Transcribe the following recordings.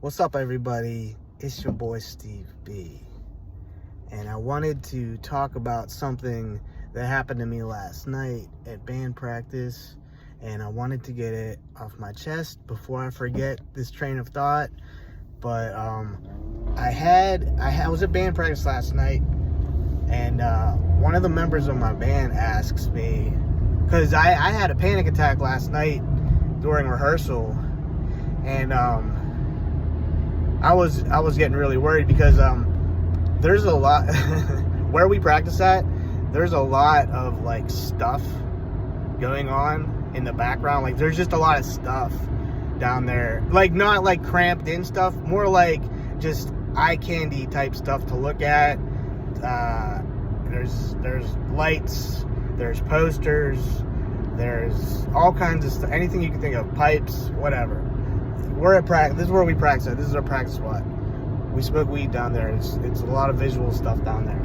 What's up, everybody? It's your boy Steve B. And I wanted to talk about something that happened to me last night at band practice. And I wanted to get it off my chest before I forget this train of thought. But I was at band practice last night, and one of the members of my band asks me, because I had a panic attack last night during rehearsal, and I was getting really worried because there's a lot where we practice at. There's a lot of like stuff going on in the background. Like there's just a lot of stuff down there. Like not like cramped in stuff, more like just eye candy type stuff to look at. There's lights, there's posters, there's all kinds of stuff, anything you can think of, pipes, whatever. We're at practice. This is where we practice at. This is our practice spot. We smoke weed down there. It's a lot of visual stuff down there.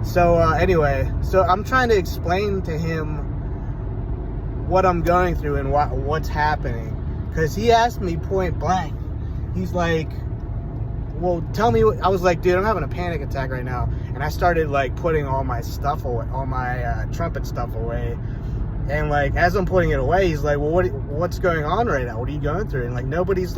So anyway, so I'm trying to explain to him what I'm going through and what's happening, because he asked me point blank. He's like, well, tell me what. I was like, dude, I'm having a panic attack right now. And I started like putting all my stuff away, all my trumpet stuff away. And like, as I'm putting it away, he's like, well, what's going on right now? What are you going through? And like, nobody's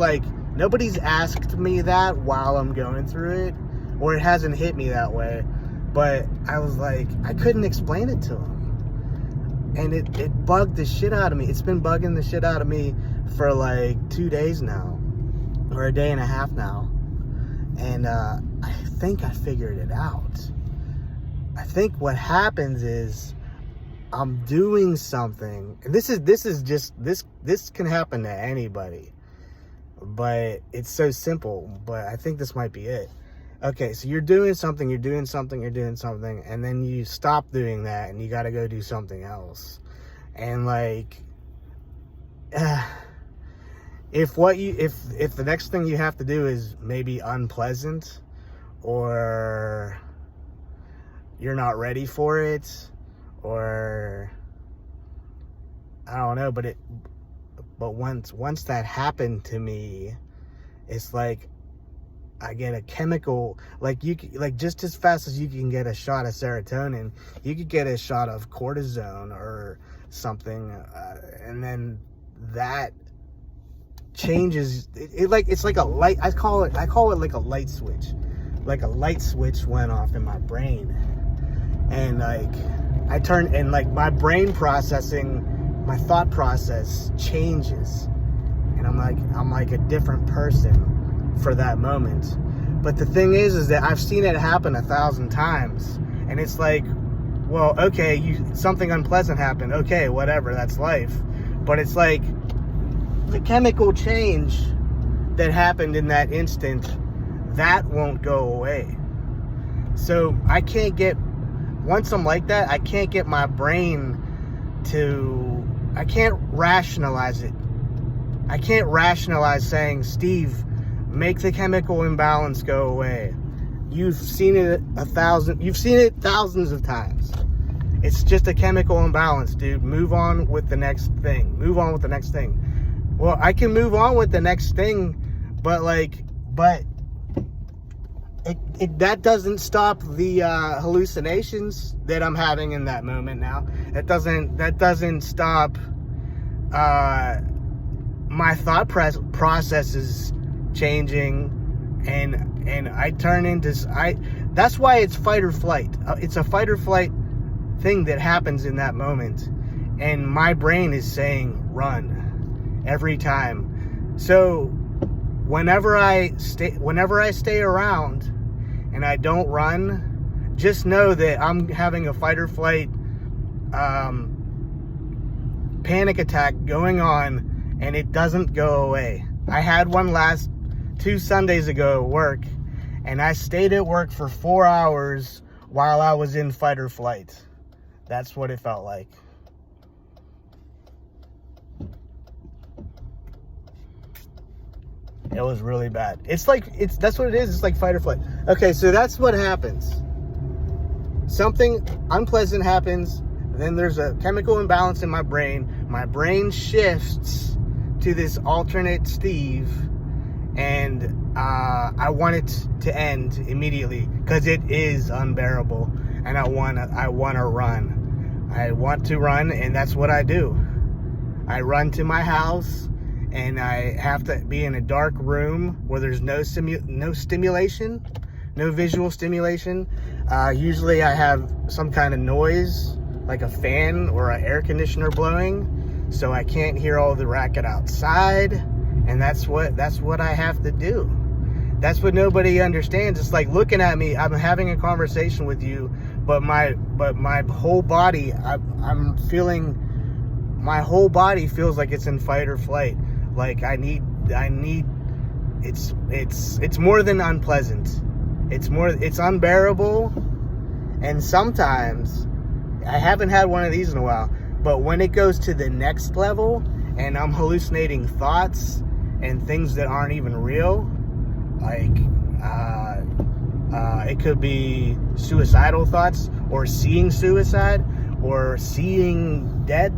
asked me that while I'm going through it, or it hasn't hit me that way. But I was like, I couldn't explain it to him. And it bugged the shit out of me. It's been bugging the shit out of me for like 2 days now, or a day and a half now. And I think I figured it out. I think what happens is I'm doing something. This can happen to anybody, but it's so simple. But I think this might be it. Okay, so you're doing something, and then you stop doing that, and you got to go do something else. And like, if the next thing you have to do is maybe unpleasant, or you're not ready for it, or I don't know, but once that happened to me, it's like I get a chemical, like just as fast as you can get a shot of serotonin, you could get a shot of cortisone or something, and then that changes it. Like it's like a light. I call it like a light switch. Like a light switch went off in my brain, and like I turn, and like my brain processing, my thought process changes, and I'm like a different person for that moment. But the thing is that I've seen it happen 1,000 times, and it's like, well, okay, something unpleasant happened, okay, whatever, that's life. But it's like the chemical change that happened in that instant, that won't go away. So once I'm like that, I can't get my brain I can't rationalize it. I can't rationalize saying, Steve, make the chemical imbalance go away. You've seen it thousands of times. It's just a chemical imbalance, dude. Move on with the next thing. Well, I can move on with the next thing, but that doesn't stop the hallucinations that I'm having in that moment now. That doesn't stop my thought processes changing, and I turn into that's why it's fight or flight. It's a fight or flight thing that happens in that moment, and my brain is saying run every time. So whenever I stay around and I don't run, just know that I'm having a fight or flight panic attack going on, and it doesn't go away. I had one 2 Sundays ago at work, and I stayed at work for 4 hours while I was in fight or flight. That's what it felt like. It was really bad. That's what it is. It's like fight or flight. Okay, so that's what happens. Something unpleasant happens, then there's a chemical imbalance in my brain. My brain shifts to this alternate Steve, and I want it to end immediately because it is unbearable, and I want to run. I want to run, and that's what I do. I run to my house, and I have to be in a dark room where there's no stimulation, no visual stimulation. Usually I have some kind of noise, like a fan or an air conditioner blowing, so I can't hear all the racket outside, and that's what I have to do. That's what nobody understands. It's like looking at me, I'm having a conversation with you, but my whole body, I'm feeling, my whole body feels like it's in fight or flight. Like I need, it's more than unpleasant. It's unbearable. And sometimes, I haven't had one of these in a while, but when it goes to the next level and I'm hallucinating thoughts and things that aren't even real, like, it could be suicidal thoughts, or seeing suicide, or seeing death,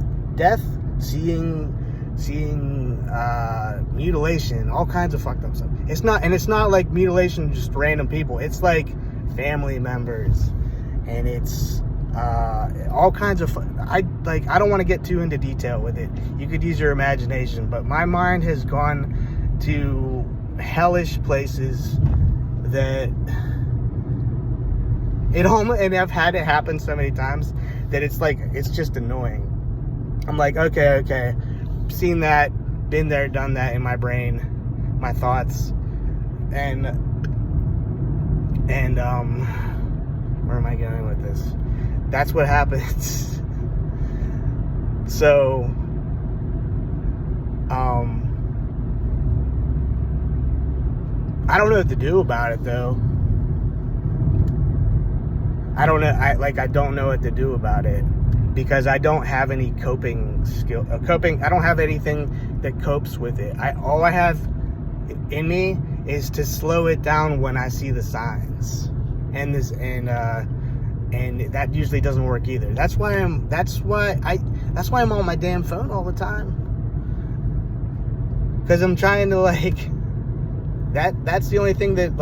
seeing mutilation, all kinds of fucked up stuff. It's not like mutilation just random people. It's like family members, and it's all kinds of I don't want to get too into detail with it. You could use your imagination, but my mind has gone to hellish places that and I've had it happen so many times that it's like, it's just annoying. I'm like, okay, seen that, been there, done that in my brain, my thoughts, and where am I going with this? That's what happens. So I don't know what to do about it, though. I don't know what to do about it, because I don't have any coping skill. I don't have anything that copes with it. All I have in me is to slow it down when I see the signs, and that usually doesn't work either. That's why I'm on my damn phone all the time, because I'm trying to that's the only thing that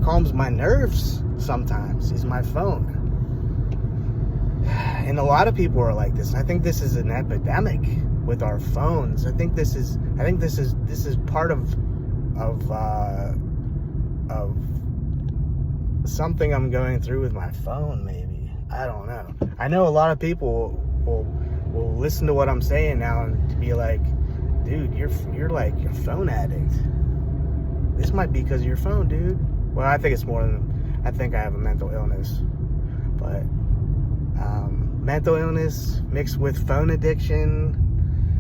calms my nerves sometimes, is my phone. And a lot of people are like this. I think this is an epidemic with our phones. I think this is part of something I'm going through with my phone, maybe. I don't know. I know a lot of people will listen to what I'm saying now and be like, dude, you're like a phone addict. This might be because of your phone, dude. Well, I think it's more than, I think I have a mental illness. But mental illness mixed with phone addiction,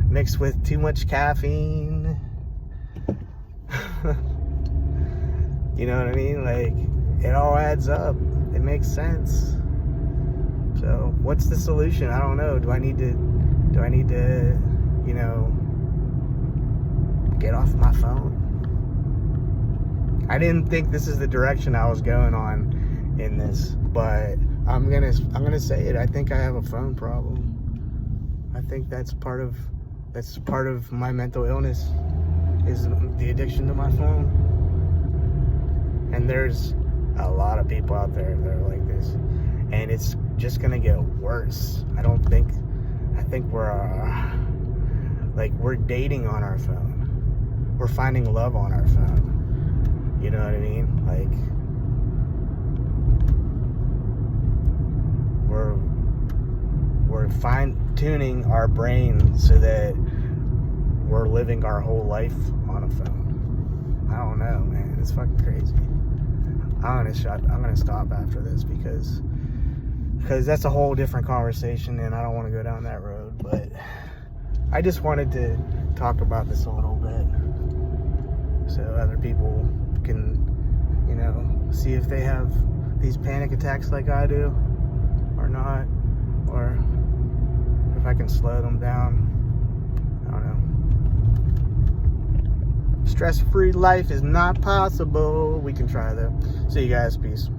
mixed with too much caffeine. You know what I mean? It all adds up. It makes sense. So what's the solution? I don't know. Do I need to, get off my phone? I didn't think this is the direction I was going on in this, but I'm gonna say it. I think I have a phone problem. I think that's part of my mental illness, is the addiction to my phone. And there's a lot of people out there that are like this, and it's just gonna get worse. I think we're dating on our phone. We're finding love on our phone. You know what I mean? We're fine-tuning our brain so that we're living our whole life on a phone. I don't know, man. It's fucking crazy. I'm gonna stop after this because that's a whole different conversation, and I don't want to go down that road. But I just wanted to talk about this a little bit so other people can, see if they have these panic attacks like I do or not, or if I can slow them down. I don't know. Stress-free life is not possible. We can try though. See you guys. Peace.